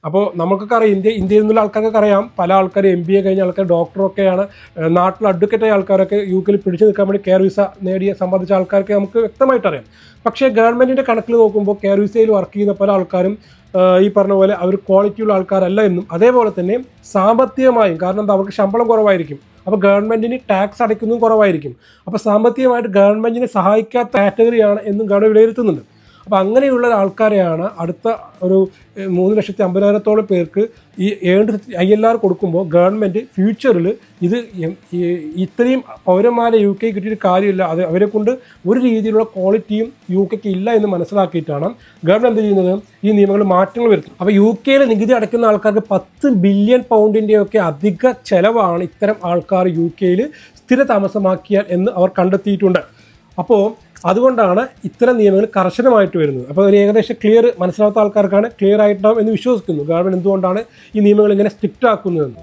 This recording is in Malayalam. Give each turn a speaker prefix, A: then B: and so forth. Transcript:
A: അപ്പോൾ നമുക്കൊക്കെ അറിയാം, ഇന്ത്യയിൽ നിന്നുള്ള ആൾക്കാർക്കൊക്കെ അറിയാം, പല ആൾക്കാർ MBA കഴിഞ്ഞ ആൾക്കാർ ഡോക്ടറൊക്കെയാണ്, നാട്ടിൽ അഡ്വക്കേറ്റായ ആൾക്കാരൊക്കെ UK പിടിച്ചു നിൽക്കാൻ വേണ്ടി കെയർ വിസ സംബന്ധിച്ച ആൾക്കാർക്ക് നമുക്ക് വ്യക്തമായിട്ട് അറിയാം. പക്ഷേ ഗവൺമെൻറ്റിൻ്റെ കണക്കിൽ നോക്കുമ്പോൾ കെയർ വിസയിൽ വർക്ക് ചെയ്യുന്ന പല ആൾക്കാരും ഈ പറഞ്ഞ പോലെ അവർ ക്വാളിറ്റിയുള്ള ആൾക്കാരല്ല എന്നും, അതേപോലെ തന്നെ സാമ്പത്തികമായും, കാരണം എന്താ, അവർക്ക് ശമ്പളം കുറവായിരിക്കും, അപ്പോൾ ഗവൺമെൻറ്റിന് ടാക്സ് അടയ്ക്കുന്നതും കുറവായിരിക്കും, അപ്പോൾ സാമ്പത്തികമായിട്ട് ഗവൺമെൻറ്റിനെ സഹായിക്കാത്ത കാറ്റഗറിയാണ് എന്നും ഗവൺമെൻറ് വിലയിരുത്തുന്നുണ്ട്. അപ്പോൾ അങ്ങനെയുള്ള ആൾക്കാരെയാണ് അടുത്ത ഒരു 3,50,000 പേർക്ക് ഈ ഏൺഡ് ILR കൊടുക്കുമ്പോൾ ഗവൺമെൻറ് ഫ്യൂച്ചറിൽ ഇത് ഇത്രയും പൗരന്മാരെ UK കിട്ടിയിട്ട് കാര്യമില്ല, അത് അവരെ കൊണ്ട് ഒരു രീതിയിലുള്ള ക്വാളിറ്റിയും UK ഇല്ല എന്ന് മനസ്സിലാക്കിയിട്ടാണ് ഗവൺമെൻറ് എന്ത് ചെയ്യുന്നത്, ഈ നിയമങ്ങൾ മാറ്റങ്ങൾ വരുത്തും. അപ്പോൾ UK നികുതി അടയ്ക്കുന്ന ആൾക്കാർക്ക് 10 ബില്യൺ പൗണ്ടിൻ്റെയൊക്കെ അധിക ചെലവാണ് ഇത്തരം ആൾക്കാർ UK സ്ഥിര താമസമാക്കിയാൽ എന്ന് അവർ കണ്ടെത്തിയിട്ടുണ്ട്. അപ്പോൾ അതുകൊണ്ടാണ് ഇത്തരം നിയമങ്ങൾ കർശനമായിട്ട് വരുന്നത്. അപ്പോൾ ഒരു ഏകദേശം മനസ്സിലാവാത്ത ആൾക്കാർക്കാണ് ക്ലിയർ ആയിട്ടുണ്ടാവും എന്ന് വിശ്വസിക്കുന്നു ഗവൺമെൻറ് എന്തുകൊണ്ടാണ് ഈ നിയമങ്ങൾ ഇങ്ങനെ സ്ട്രിക്റ്റ് ആക്കുന്നതെന്ന്.